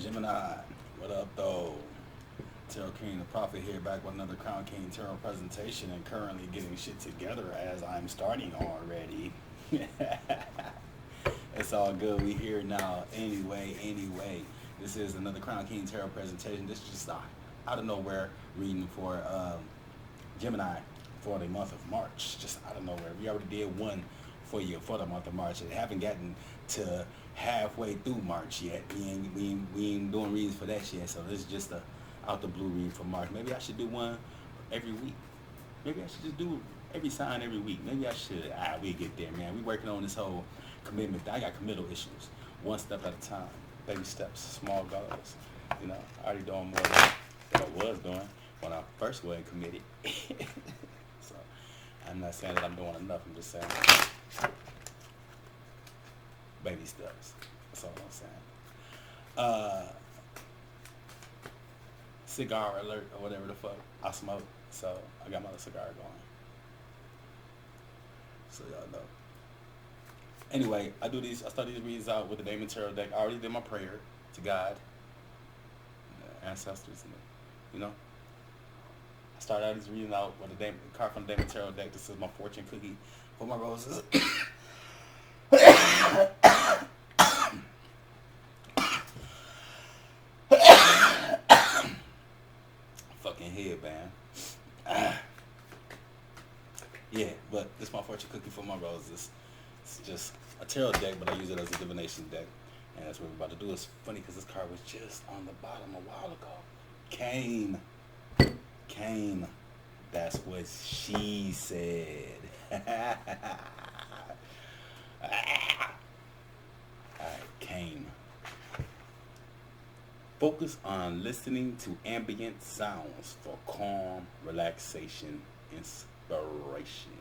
Gemini, what up though? Tarot King the Prophet here, back with another Crown King Tarot presentation, and currently getting shit together as I'm starting already. It's all good. We here now. Anyway, this is another Crown King Tarot presentation. This is just out of nowhere reading for Gemini for the month of March. Just out of nowhere. We already did one for you for the month of March. I haven't gotten to halfway through March yet. We ain't doing readings for that yet. So this is just a out the blue read for March. Maybe I should do one every week. Maybe I should just do every sign every week. Maybe I should. We get there, man. We working on this whole commitment. I got committal issues. One step at a time. Baby steps, small goals. You know, I already doing more than I was doing when I first went and committed. So I'm not saying that I'm doing enough. I'm just saying baby steps. That's all I'm saying. Cigar alert or whatever the fuck. I smoke, so I got my cigar going. So y'all know. Anyway, I start these reads out with the Damon Tarot deck. I already did my prayer to God, the ancestors, and I started out these reading out with the card from the Damon Tarot deck. This is my fortune cookie for my roses. Fucking headband. Yeah, but this is my fortune cookie for my roses. It's just a tarot deck, but I use it as a divination deck. And that's what we're about to do. It's funny because this card was just on the bottom a while ago. Cain. That's what she said. Alright, Cain. Focus on listening to ambient sounds for calm, relaxation, inspiration.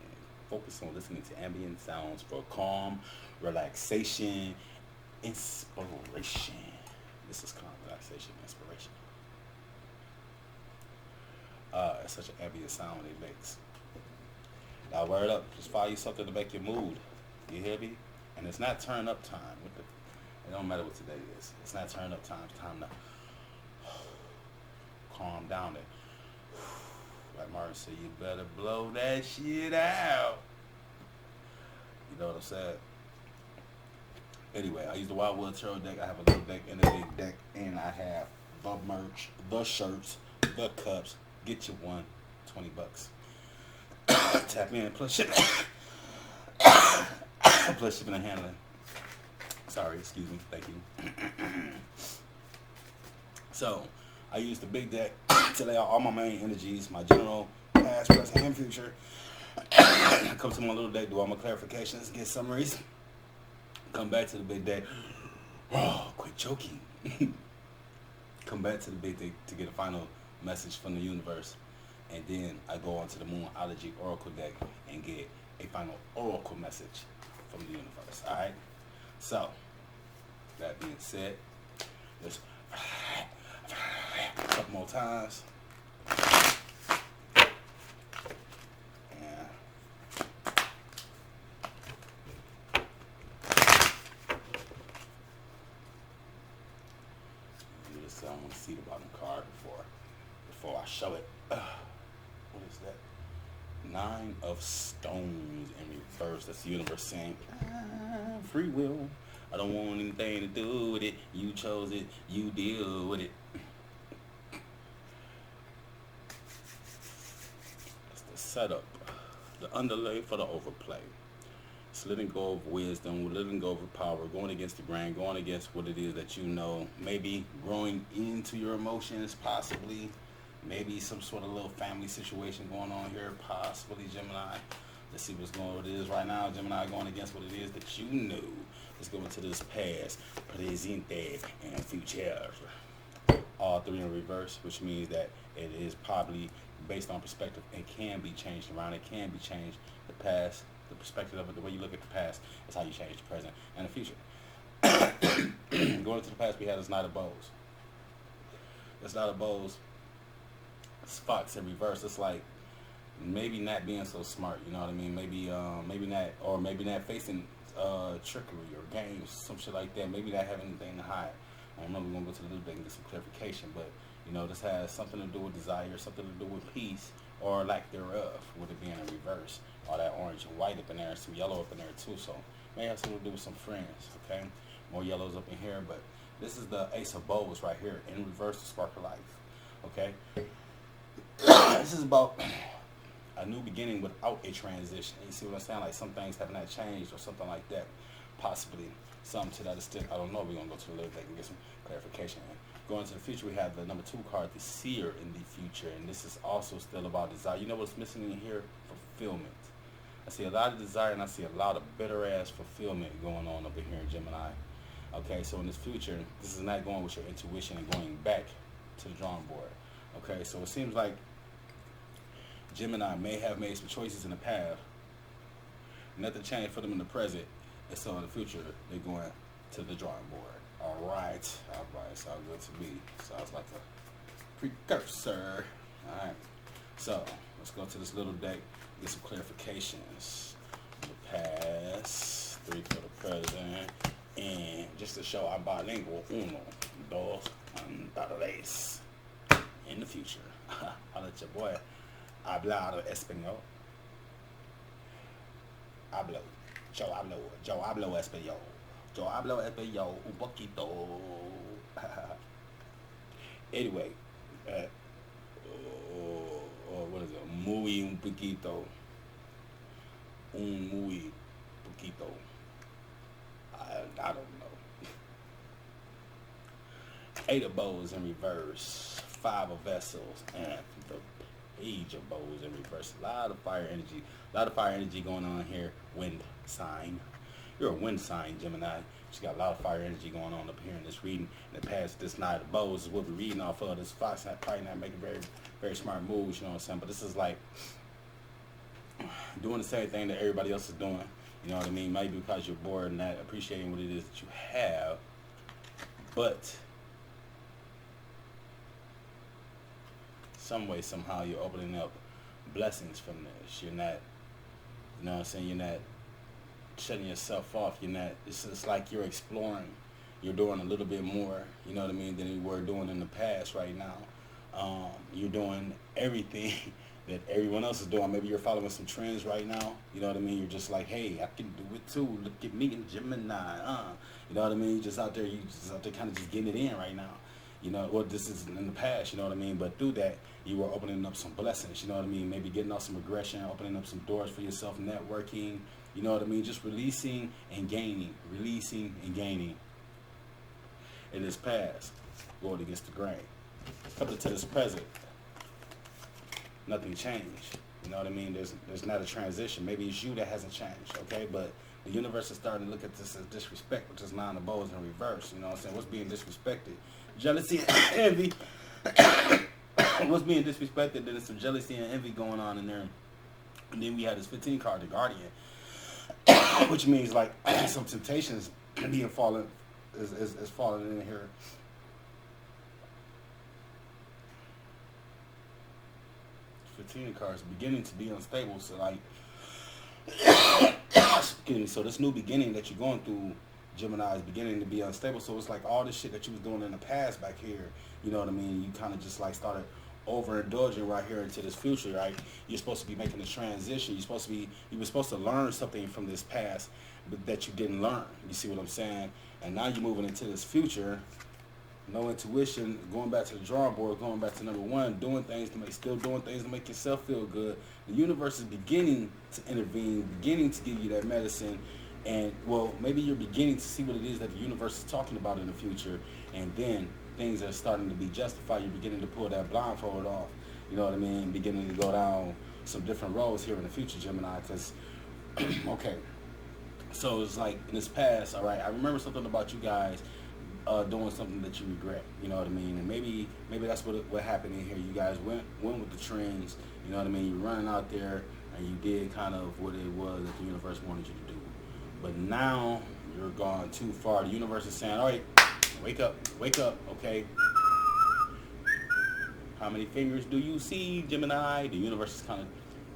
Focus on listening to ambient sounds for calm, relaxation, inspiration. This is calm, relaxation, inspiration. It's such an ambient sound it makes. Now, word up. Just follow you something to make your mood. You hear me? And it's not turn up time. It don't matter what today is. It's not turn up time. It's time to calm down it. Like Martin said, you better blow that shit out. You know what I'm saying? Anyway, I use the Wildwood Tarot deck. I have a little deck and a big deck. And I have the merch, the shirts, the cups. Get you one, $20. Tap in, plus shipping. Plus shipping and handling. Sorry, excuse me. Thank you. So, I use the big deck to lay out all my main energies, my general, past, present, and future. Come to my little deck, do all my clarifications, get summaries. Come back to the big deck. Oh, quit joking. Come back to the big deck to get a final message from the universe. And then I go on to the Moonology Oracle deck and get a final oracle message from the universe. Alright? So, that being said, just a couple more times. And I want to see the bottom card before I show it. What is that? 9 of Stones in reverse. That's the universe saying, free will. I don't want anything to do with it. You chose it. You deal with it. That's the setup. The underlay for the overplay. It's letting go of wisdom, letting go of power, going against the grain, going against what it is that you know. Maybe growing into your emotions, possibly. Maybe some sort of little family situation going on here, possibly Gemini. Let's see what it is right now. Gemini going against what it is that you knew. Let's go into this past, presente, and future. All three in reverse, which means that it is probably based on perspective. It can be changed around. It can be changed. The past, the perspective of it, the way you look at the past is how you change the present and the future. Going into the past, we had this Knight of Bows. This Knight of Bows, Fox in reverse. It's like maybe not being so smart. You know what I mean? Maybe not facing trickery or games, some shit like that. Maybe not having anything to hide. I don't know, we're going to go to the little bit and get some clarification, but, you know, this has something to do with desire, something to do with peace, or lack thereof, with it being in reverse. All that orange and white up in there, and some yellow up in there too, so may have something to do with some friends, okay? More yellows up in here, but this is the Ace of Bows right here, in reverse, the spark of life, okay? This is about a new beginning without a transition. You see what I'm saying? Like some things have not changed or something like that. Possibly something to that extent. I don't know. We're going to go to the little bit and get some clarification. Going to the future, we have the number 2 card, the Seer in the future. And this is also still about desire. You know what's missing in here? Fulfillment. I see a lot of desire and I see a lot of bitter ass fulfillment going on over here in Gemini. Okay, so in this future, this is not going with your intuition and going back to the drawing board. Okay, so it seems like Gemini may have made some choices in the past. Nothing changed for them in the present. And so in the future, they're going to the drawing board. All right. Sounds good to me. Sounds like a precursor. All right. So let's go to this little deck, get some clarifications. The past, 3 for the present, and just to show I'm bilingual, uno, dos, tres. In the future. I'll let your boy hablar español. Yo hablo español. Yo hablo español un poquito. Anyway, what is it? Muy un poquito. Un muy poquito. I don't know. 8 of Bows in reverse. 5 of Vessels. And the Page of Bows in reverse. A lot of fire energy. A lot of fire energy going on here. Wind sign. You're a wind sign, Gemini. You got a lot of fire energy going on up here in this reading. In the past, this Knight of Bows is what we're reading off of. This Fox probably not making very, very smart moves, you know what I'm saying? But this is like doing the same thing that everybody else is doing. You know what I mean? Maybe because you're bored and not appreciating what it is that you have. But some way, somehow, you're opening up blessings from this. You're not, you know what I'm saying? You're not shutting yourself off. You're not, it's like you're exploring. You're doing a little bit more, you know what I mean, than you were doing in the past right now. You're doing everything that everyone else is doing. Maybe you're following some trends right now. You know what I mean? You're just like, hey, I can do it too. Look at me in Gemini. You know what I mean? You just out there kind of just getting it in right now. You know, well, this is in the past, you know what I mean? But through that, you were opening up some blessings, you know what I mean? Maybe getting off some aggression, opening up some doors for yourself, networking, you know what I mean? Just releasing and gaining, releasing and gaining. In this past, going against the grain. Coming to this present, nothing changed. You know what I mean? There's not a transition. Maybe it's you that hasn't changed, okay? But the universe is starting to look at this as disrespect, which is 9 of Bows in reverse. You know what I'm saying? What's being disrespected? Jealousy and envy. What's being disrespected? There's some jealousy and envy going on in there. And then we had this 15 card, the Guardian, which means like some temptations being fallen is falling in here. Cards beginning to be unstable, so like excuse me, so this new beginning that you're going through, Gemini, is beginning to be unstable. So it's like all this shit that you was doing in the past back here, you know what I mean, you kind of just like started overindulging right here into this future, right? You're supposed to be making a transition. You were supposed to learn something from this past, but that you didn't learn. You see what I'm saying? And now you're moving into this future. No intuition, going back to the drawing board, going back to number 1, still doing things to make yourself feel good. The universe is beginning to intervene, beginning to give you that medicine, and well, maybe you're beginning to see what it is that the universe is talking about in the future, and then things are starting to be justified. You're beginning to pull that blindfold off, you know what I mean? Beginning to go down some different roads here in the future, Gemini, because, okay, so it's like in this past, all right, I remember something about you guys doing something that you regret, you know what I mean? And maybe that's what happened in here. You guys went with the trends, you know what I mean? You're running out there and you did kind of what it was that the universe wanted you to do. But now you're gone too far. The universe is saying, all right, wake up, okay? How many fingers do you see, Gemini? The universe is kind of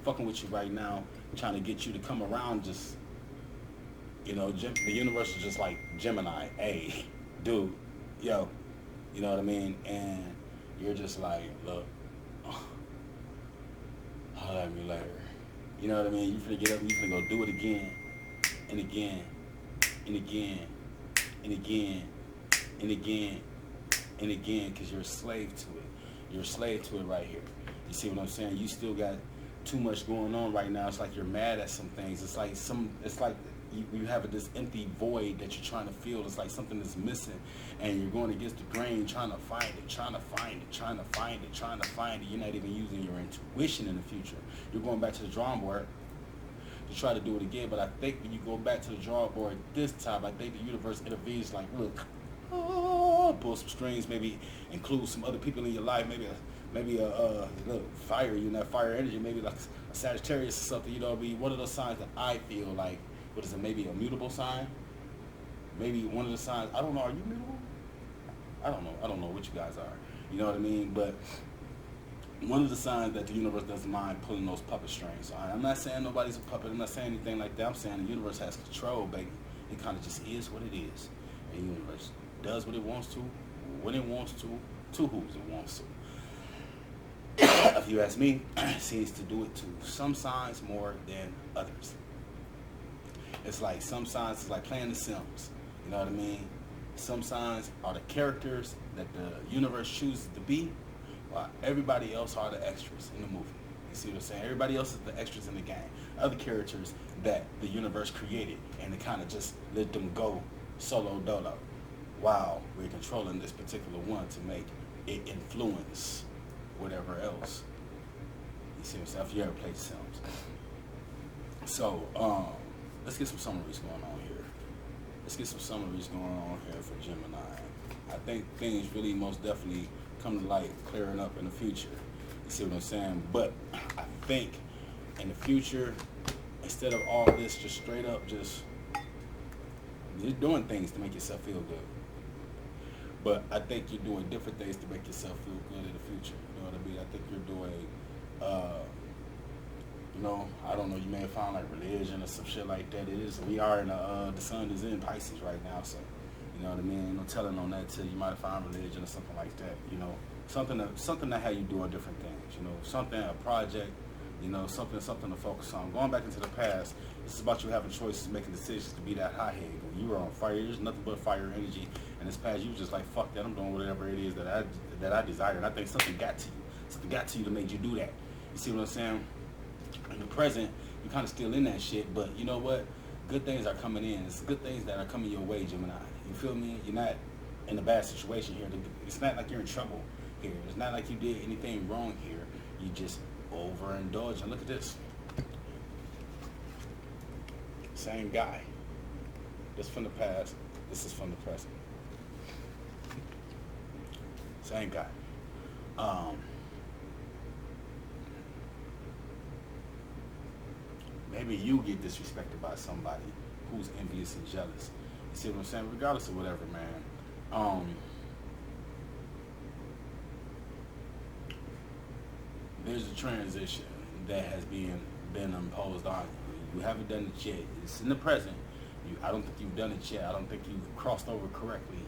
fucking with you right now, trying to get you to come around. Just, you know, the universe is just like, Gemini, hey, dude, yo, you know what I mean? And you're just like, look, holler at me later. You know what I mean? You finna get up and you finna go do it again, and again, and again, and again, and again, and again, because you're a slave to it. You're a slave to it right here. You see what I'm saying? You still got too much going on right now. It's like you're mad at some things. It's like you have this empty void that you're trying to fill. It's like something is missing, and you're going against the grain, trying to find it, trying to find it, trying to find it, trying to find it. You're not even using your intuition in the future. You're going back to the drawing board to try to do it again. But I think when you go back to the drawing board this time, I think the universe intervenes. Like, look, pull some strings, maybe include some other people in your life, maybe a little fire, you know, that fire energy, maybe like a Sagittarius or something, you know, be one of those signs that I feel like, what is it, maybe a mutable sign? Maybe one of the signs, I don't know, are you mutable? I don't know what you guys are, you know what I mean? But one of the signs that the universe doesn't mind pulling those puppet strings. I'm not saying nobody's a puppet, I'm not saying anything like that, I'm saying the universe has control, baby. It kind of just is what it is. And the universe does what it wants to, when it wants to who it wants to. If you ask me, it seems to do it to some signs more than others. It's like some signs is like playing The Sims. You know what I mean? Some signs are the characters that the universe chooses to be, while everybody else are the extras in the movie. You see what I'm saying? Everybody else is the extras in the game. Other characters that the universe created, and it kind of just let them go solo dolo. Wow, we're controlling this particular one to make it influence whatever else. You see what I'm saying? If you ever played Sims. So, let's get some summaries going on here. Let's get some summaries going on here for Gemini. I think things really most definitely come to light, clearing up in the future. You see what I'm saying? But I think in the future, instead of all this, just straight up, just doing things to make yourself feel good. But I think you're doing different things to make yourself feel good in the future. You know what I mean? I think you're doing, you know, I don't know, you may have found like religion or some shit like that. It is, we are in the sun is in Pisces right now, so, you know what I mean? Ain't no telling on that till you might have found religion or something like that, you know. Something that have you doing different things, you know. Something, a project, you know, something to focus on. Going back into the past, this is about you having choices, making decisions to be that hothead. When you were on fire, there's nothing but fire energy. And this past, you was just like, fuck that, I'm doing whatever it is that I desire. And I think something got to you. Something got to you to make you do that. You see what I'm saying? In the present, you're kind of still in that shit, but you know what? Good things are coming in. It's good things that are coming your way, Gemini. You feel me? You're not in a bad situation here. It's not like you're in trouble here. It's not like you did anything wrong here. You just overindulge. And look at this. Same guy. This from the past. This is from the present. Same guy. Maybe you get disrespected by somebody who's envious and jealous. You see what I'm saying? Regardless of whatever, man. There's a transition that has been imposed on you. You haven't done it yet. It's in the present. I don't think you've done it yet. I don't think you've crossed over correctly.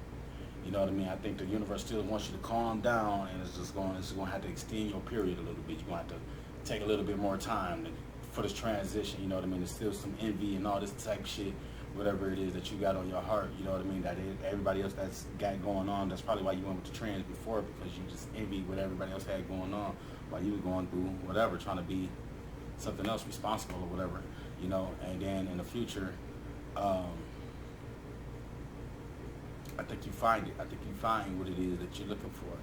You know what I mean? I think the universe still wants you to calm down, and it's going to have to extend your period a little bit. You're going to have to take a little bit more time for this transition. You know what I mean? There's still some envy and all this type of shit, whatever it is that you got on your heart. You know what I mean? That everybody else that's got going on. That's probably why you went with the trans before, because you just envied what everybody else had going on while you were going through whatever, trying to be something else responsible or whatever. You know, and then in the future, I think you find it. I think you find what it is that you're looking for,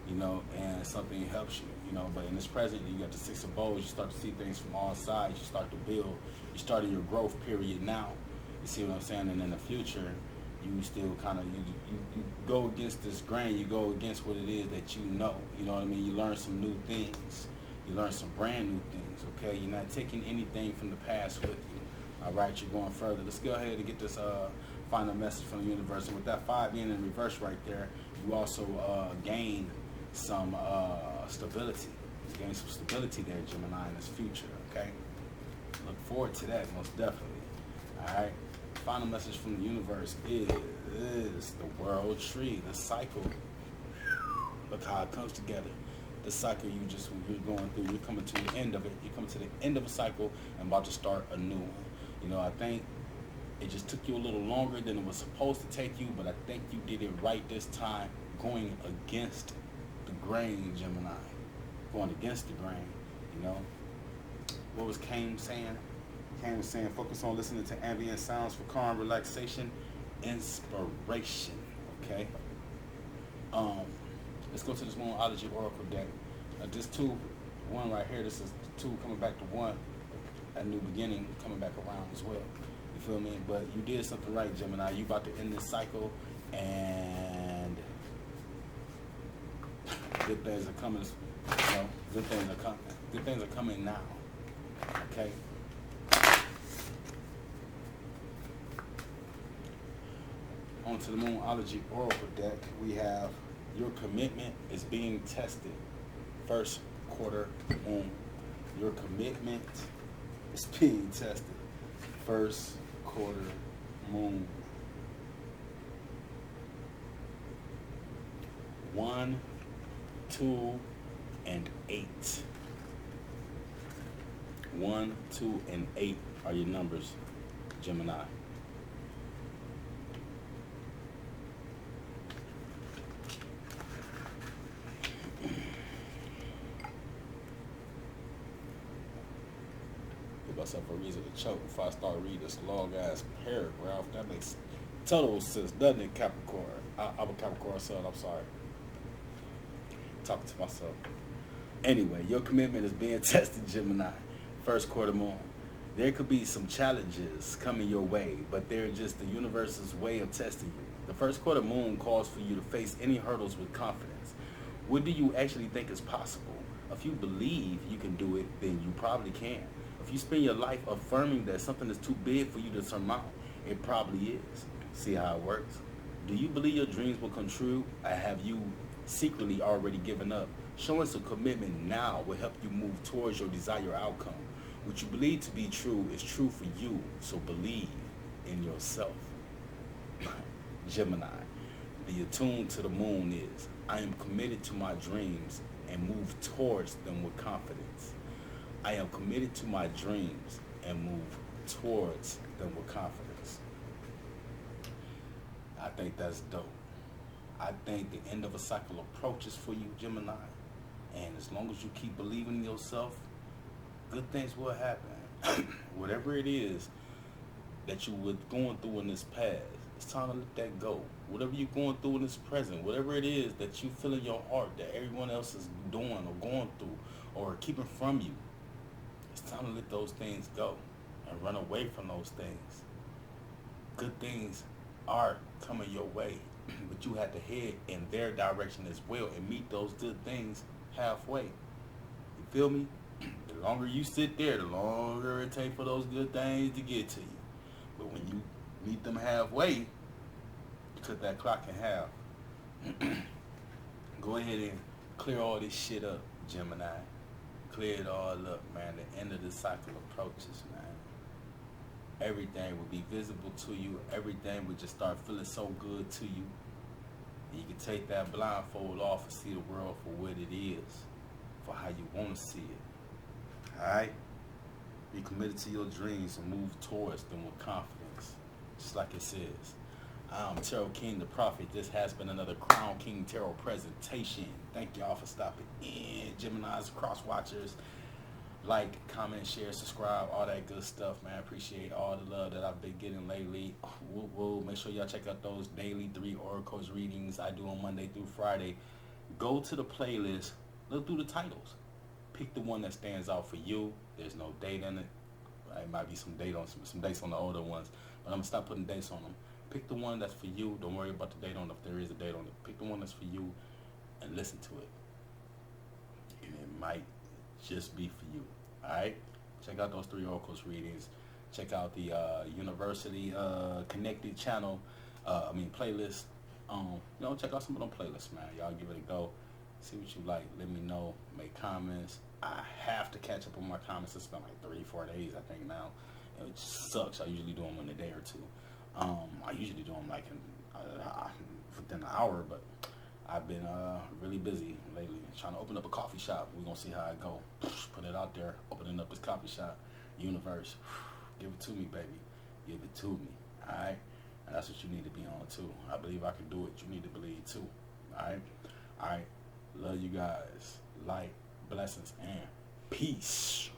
you know, and something helps you, you know. But in this present, you got the Six of Bowls. You start to see things from all sides. You start to build. You started your growth period now. You see what I'm saying? And in the future, you still kind of, you go against this grain. You go against what it is that you know. You know what I mean? You learn some new things. You learn some brand new things, okay? You're not taking anything from the past with you. All right, you're going further. Let's go ahead and get this final message from the universe. And with that 5 being in reverse right there, you also gain some stability. You gain some stability there, Gemini, in this future, okay? Look forward to that, most definitely. All right, final message from the universe is the world tree, the cycle. Look how it comes together. The cycle you're going through, you're coming to the end of it. You're coming to the end of a cycle and about to start a new one. You know, I think it just took you a little longer than it was supposed to take you, but I think you did it right this time, going against the grain, Gemini. Going against the grain, you know. What was Kane saying? Kane was saying, focus on listening to ambient sounds for calm, relaxation, inspiration, okay? Let's go to this Moonology Oracle deck. This one right here, this is two coming back to one, a new beginning coming back around as well. You feel me? But you did something right, Gemini. You about to end this cycle, and good things are coming. You know, good things are coming. Good things are coming now. Okay. On to the Moonology Oracle deck, we have your commitment is being tested. First quarter moon. Your commitment is being tested. First quarter moon. 1, 2, and 8. 1, 2, and 8 are your numbers, Gemini. Give myself a reason to choke before I start reading this long ass paragraph. That makes total sense, doesn't it, Capricorn? I'm a Capricorn son, I'm sorry. Talking to myself. Anyway, your commitment is being tested, Gemini. First quarter moon. There could be some challenges coming your way, but they're just the universe's way of testing you. The first quarter moon calls for you to face any hurdles with confidence. What do you actually think is possible? If you believe you can do it, then you probably can. If you spend your life affirming that something is too big for you to surmount, it probably is. See how it works? Do you believe your dreams will come true, or have you secretly already given up? Showing some commitment now will help you move towards your desired outcome. What you believe to be true is true for you, so believe in yourself. Gemini, the attuned to the moon is, I am committed to my dreams and move towards them with confidence. I am committed to my dreams and move towards them with confidence. I think that's dope. I think the end of a cycle approaches for you, Gemini. And as long as you keep believing in yourself, good things will happen. Whatever it is that you were going through in this past, it's time to let that go. Whatever you're going through in this present, whatever it is that you feel in your heart that everyone else is doing or going through or keeping from you, it's time to let those things go and run away from those things. Good things are coming your way, but you have to head in their direction as well and meet those good things halfway. You feel me? The longer you sit there, the longer it takes for those good things to get to you. But when you meet them halfway, you cut that clock in half. Go ahead and clear all this shit up, Gemini. Clear it all up, man. The end of the cycle approaches, man. Everything will be visible to you. Everything will just start feeling so good to you. And you can take that blindfold off and see the world for what it is, for how you want to see it. Alright? Be committed to your dreams and move towards them with confidence. Just like it says. I'm Tarot King, the Prophet. This has been another Crown King Tarot presentation. Thank y'all for stopping in. Geminis, cross watchers. Like, comment, share, subscribe, all that good stuff, man. Appreciate all the love that I've been getting lately. Woo woo. Make sure y'all check out those daily 3 oracles readings I do on Monday through Friday. Go to the playlist. Look through the titles. Pick the one that stands out for you. There's no date in it. It might be some dates on the older ones, but I'm gonna stop putting dates on them. Pick the one that's for you. Don't worry about the date on it if there is a date on it. Pick the one that's for you and listen to it. And it might just be for you. Alright? Check out those 3 oracles readings. Check out the University Connected channel. Playlist. Check out some of them playlists, man. Y'all give it a go. See what you like. Let me know. Make comments. I have to catch up on my comments. It's been like 3-4 days, I think now. It just sucks. I usually do them in a day or two. I usually do them like within an hour, but I've been really busy lately, trying to open up a coffee shop. We're gonna see how it go. Put it out there, opening up this coffee shop. Universe, give it to me, baby. Give it to me. All right, and that's what you need to be on too. I believe I can do it. You need to believe too. All right, all right. Love you guys. Light, blessings, and peace.